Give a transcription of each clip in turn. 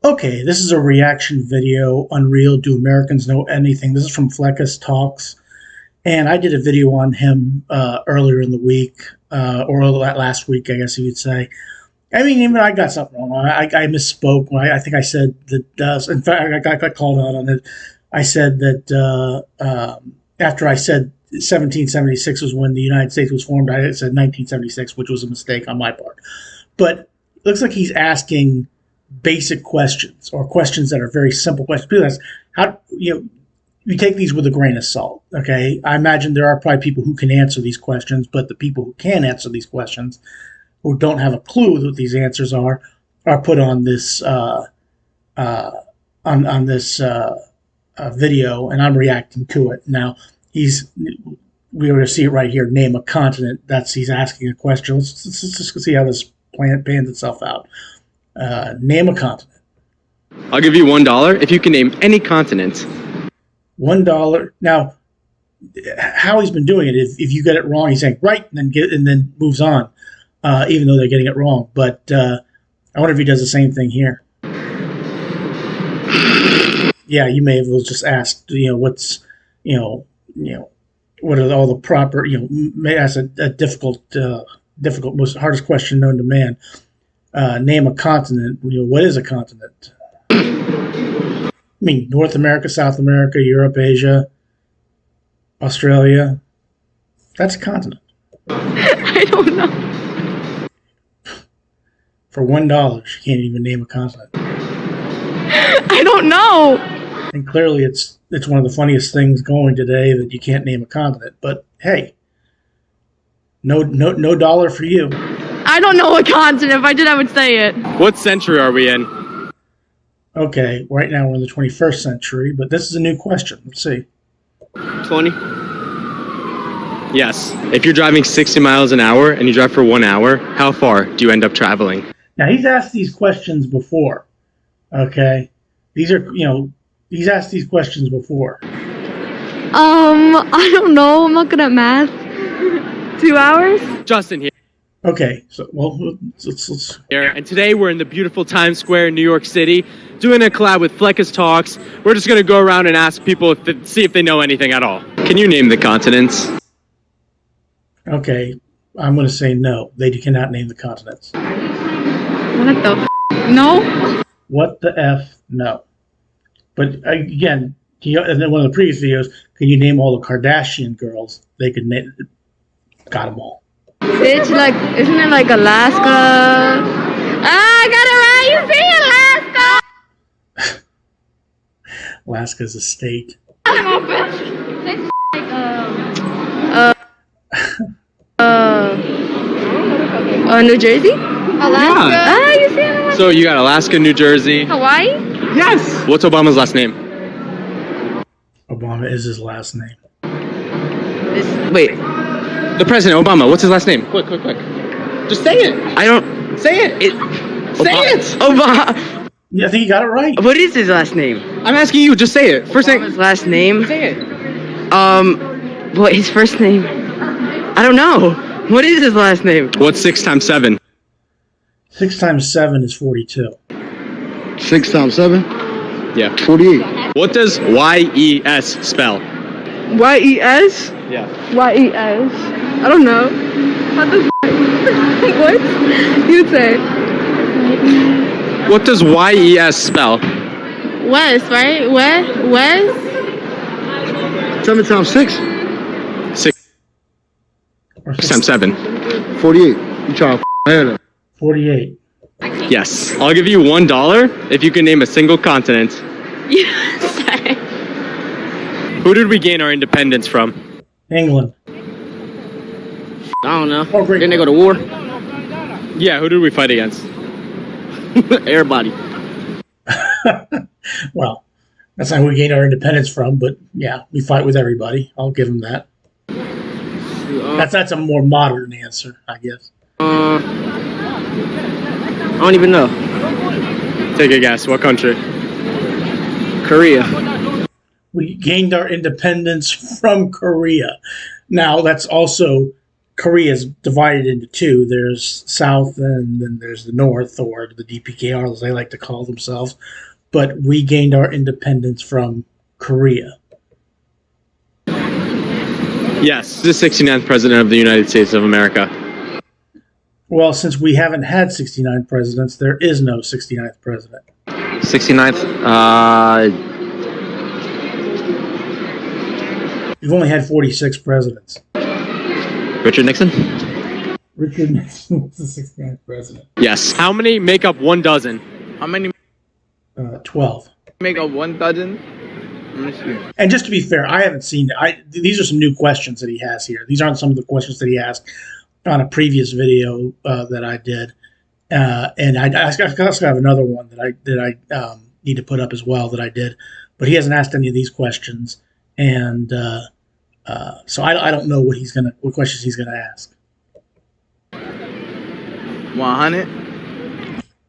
Okay, this is a reaction video. Unreal. Do Americans know anything? This is from Fleckus Talks, and I did a video on him earlier in the week, or last week, I guess you would say. I mean, even I got something wrong. I misspoke. I think I said that. In fact, I got called out on it. I said that after I said 1776 was when the United States was formed, I said 1976, which was a mistake on my part. But it looks like he's asking basic questions, or questions that are very simple questions. People ask, how, you take these with a grain of salt, okay? I imagine there are probably people who can answer these questions, but the people who can answer these questions, who don't have a clue what these answers are put on this video, and I'm reacting to it. Now, we're going to see it right here. Name a continent. He's asking a question. Let's just see how this pans itself out. Name a continent. I'll give you $1 if you can name any continent. $1. Now, how he's been doing it, if you get it wrong, he's saying right, and then moves on, even though they're getting it wrong. But I wonder if he does the same thing here. Yeah, you may have just asked, what's, what are all the proper, may ask a difficult, hardest question known to man. Name a continent. What is a continent? I mean, North America, South America, Europe, Asia, Australia. That's a continent. I don't know. For $1, you can't even name a continent. I don't know. And clearly, it's one of the funniest things going today that you can't name a continent. But hey, no dollar for you. I don't know a continent. If I did, I would say it. What century are we in? Okay, right now we're in the 21st century, but this is a new question. Let's see. 20? Yes. If you're driving 60 miles an hour and you drive for 1 hour, how far do you end up traveling? Now, he's asked these questions before. Okay? These are, he's asked these questions before. I don't know. I'm not good at math. 2 hours? Justin here. Okay, so, well, let's... And today we're in the beautiful Times Square in New York City, doing a collab with Fleckus Talks. We're just going to go around and ask people, see if they know anything at all. Can you name the continents? Okay, I'm going to say no. They cannot name the continents. What the f? No? What the F? No. But again, in one of the previous videos, can you name all the Kardashian girls? They could name... Got them all. It's like, isn't it like Alaska? Ah, I got it right. You see Alaska? Alaska's a state. New Jersey? Alaska? Yeah. Ah, you see Alaska? So you got Alaska, New Jersey. Hawaii? Yes. What's Obama's last name? Obama is his last name. Wait. The president, Obama. What's his last name? Quick. Just say it. I don't... Say it. Say it. Obama. Yeah, I think you got it right. What is his last name? I'm asking you. Just say it. First name. His last name? Say it. What, his first name? I don't know. What is his last name? What's 6 times 7? 6 times 7 is 42. 6 times 7? Yeah. 48. What does Y-E-S spell? Y-E-S? Yeah. Y-E-S. I don't know. What the f? What? You say. What does Y-E-S spell? West, right? West? 7 times 6? 6 times 7. 48. You trying to ahead of 48. Yes. I'll give you $1 if you can name a single continent. Yes. Who did we gain our independence from? England. I don't know. Oh, great. Didn't they go to war? Yeah, who did we fight against? Everybody. Well, that's not who we gained our independence from, but yeah, we fight with everybody. I'll give him that. That's a more modern answer, I guess. I don't even know. Take a guess. What country? Korea. We gained our independence from Korea. Now, that's also Korea is divided into two. There's South and then there's the North, or the DPKR, as they like to call themselves. But we gained our independence from Korea. Yes, the 69th president of the United States of America. Well, since we haven't had 69 presidents, there is no 69th president. 69th. We've only had 46 presidents. Richard Nixon. Richard Nixon was the 69th president. Yes. How many make up 1 dozen? How many 12. make up 1 dozen? Let me see. And just to be fair, I haven't seen it. These are some new questions that he has here. These aren't some of the questions that he asked on a previous video that I did. And I also have another one that I need to put up as well that I did. But he hasn't asked any of these questions. And so I don't know what questions he's gonna ask. 100.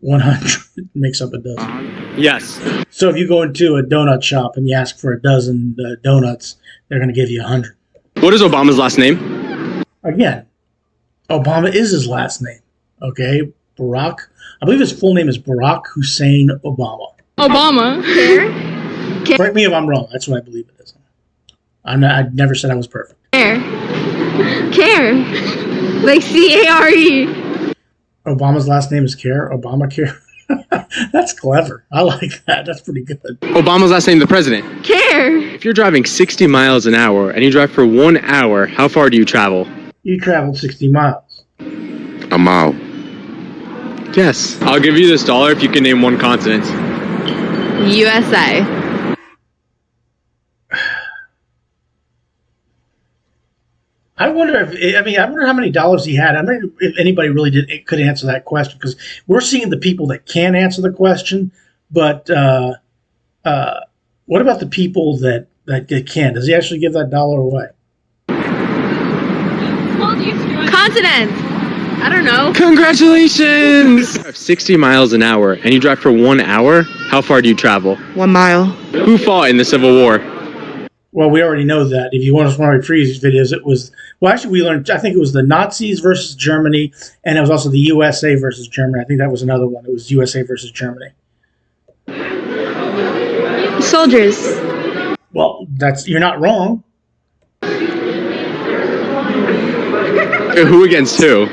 100 makes up a dozen. Yes. So if you go into a donut shop and you ask for a dozen donuts, they're gonna give you 100. What is Obama's last name? Again, Obama is his last name. Okay, Barack. I believe his full name is Barack Hussein Obama. Obama. Care. Correct me if I'm wrong. That's what I believe it is. I never said I was perfect. Care. Care. Like CARE. Obama's last name is Care. Obamacare. That's clever. I like that. That's pretty good. Obama's last name, the president. Care. If you're driving 60 miles an hour and you drive for 1 hour, how far do you travel? You traveled 60 miles. A mile. Yes. I'll give you this dollar if you can name 1 continent. USA. I wonder I wonder how many dollars he had. I wonder if anybody really could answer that question, because we're seeing the people that can answer the question, but what about the people that can't? Does he actually give that dollar away? Continent. I don't know. Congratulations! 60 miles an hour and you drive for 1 hour, how far do you travel? 1 mile. Who fought in the Civil War? Well, we already know that. If you want to one of my previous videos, it was, well, actually, we learned, I think it was the Nazis versus Germany, and it was also the USA versus Germany. I think that was another one. It was USA versus Germany. Soldiers. Well, you're not wrong. Who against who?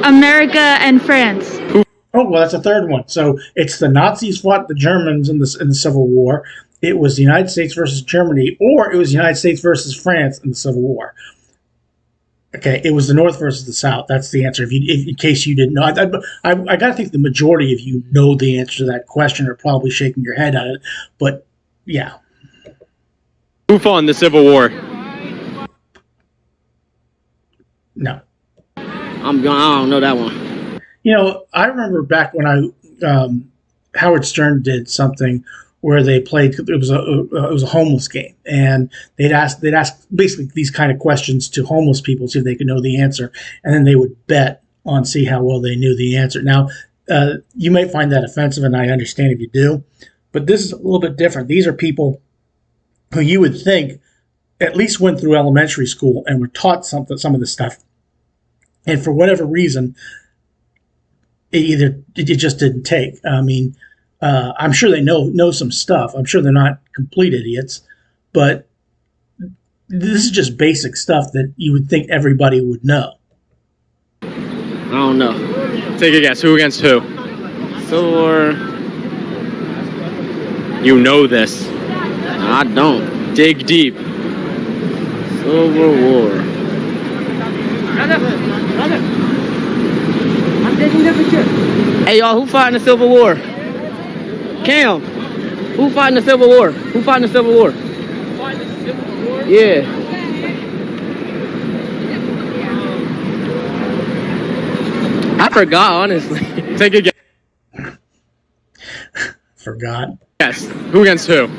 America and France. Oh, well, that's a third one. So it's the Nazis fought the Germans in the Civil War. It was the United States versus Germany, or it was the United States versus France in the Civil War. Okay, it was the North versus the South. That's the answer. In case you didn't know, I got to think the majority of you know the answer to that question, are probably shaking your head at it. But yeah, Who fought in the Civil War? no. I don't know that one. You know, I remember back when Howard Stern did something where they played. It was a homeless game, and they'd ask basically these kind of questions to homeless people, see if they could know the answer, and then they would bet on see how well they knew the answer. Now, you might find that offensive, and I understand if you do, but this is a little bit different. These are people who you would think at least went through elementary school and were taught some of this stuff, and for whatever reason, it just didn't take. I mean, I'm sure they know some stuff. I'm sure they're not complete idiots, but this is just basic stuff that you would think everybody would know. I don't know. Take a guess. Who against who? Civil War. You know this. I don't. Dig deep. Civil War. Hey y'all, who fought in the Civil War? Cam. Who fought in the Civil War? Who fought in the Civil War? Yeah. I forgot, honestly. Take a guess. Forgot. Yes. Who against who?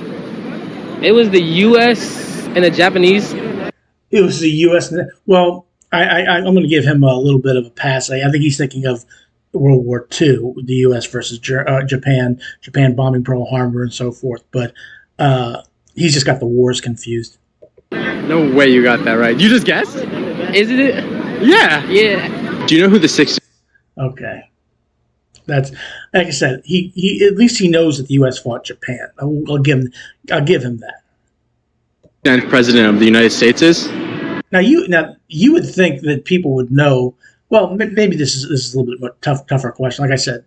It was the U.S. and the Japanese. It was the U.S. Well, I'm going to give him a little bit of a pass. I think he's thinking of World War II, the U.S. versus Japan bombing Pearl Harbor and so forth. But he's just got the wars confused. No way you got that right. You just guessed? Isn't it? Yeah. Yeah. Do you know who the 69th Okay. That's like I said. He at least he knows that the U.S. fought Japan. I'll give him that. president of the United States is? Now you would think that people would know. Well, maybe this is a little bit more tougher question. Like I said,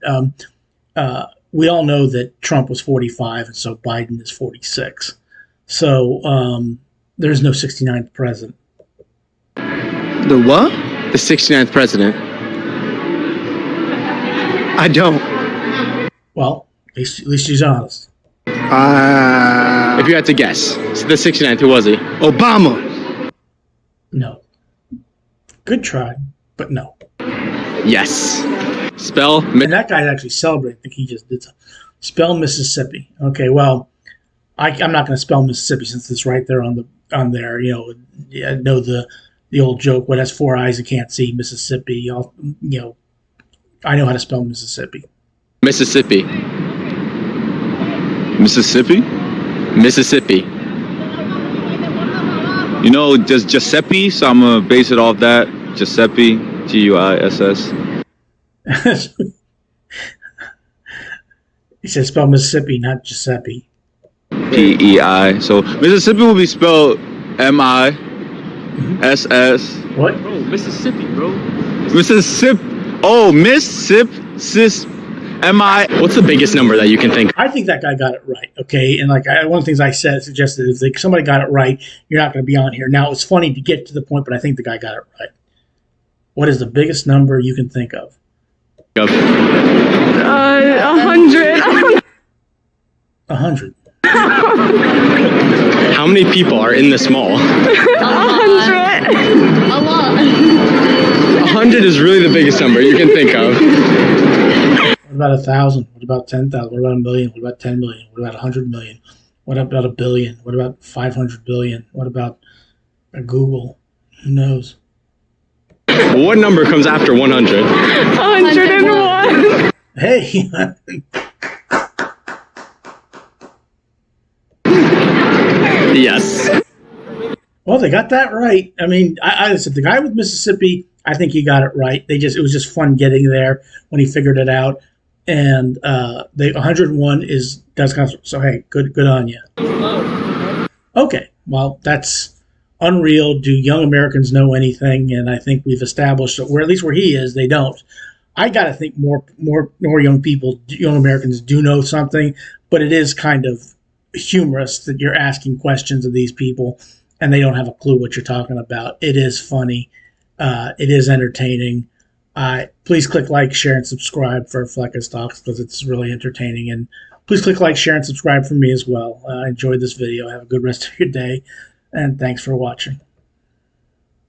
we all know that Trump was 45, and so Biden is 46. So there's no 69th president. The what? The 69th president. I don't. Well, at least he's honest. If you had to guess, the 69th, who was he? Obama. No. Good try, but no. Yes. Spell. And that guy's actually celebrating. I think he just did something. Spell Mississippi. Okay, well, I'm not going to spell Mississippi since it's right there on there. You know, I know the old joke. What has four eyes and can't see? Mississippi. I know how to spell Mississippi. Mississippi. Mississippi? Mississippi. You know, just Giuseppe, so I'm going to base it off that. Giuseppe, Guiss. He said spell Mississippi, not Giuseppe. Pei. So Mississippi will be spelled Miss. What? Bro, Mississippi, bro. Mississippi. Oh, Sis. What's the biggest number that you can think of? I think that guy got it right. Okay, and one of the things I suggested is like somebody got it right, you're not going to be on here. Now it's funny to get to the point, but I think the guy got it right. What is the biggest number you can think of? 100. 100. How many people are in this mall? 100. A lot. 100 is really the biggest number you can think of. What about 1,000? What about 10,000? What about 1,000,000? What about 10 million? What about 100 million? What about a billion? What about 500 billion? What about a Google? Who knows? What number comes after 100? 101. Hey, Yes. well, they got that right. I mean, I said the guy with Mississippi, I think he got it right. It was just fun getting there when he figured it out. And the 101 does come. So hey, good on you. Okay, well that's unreal. Do young Americans know anything? And I think we've established that at least where he is, they don't. I got to think more young Americans do know something, but it is kind of humorous that you're asking questions of these people and they don't have a clue what you're talking about. It is funny. It is entertaining. Please click like, share, and subscribe for Fleccas Talks because it's really entertaining. And please click like, share, and subscribe for me as well. Enjoy this video. Have a good rest of your day. And thanks for watching.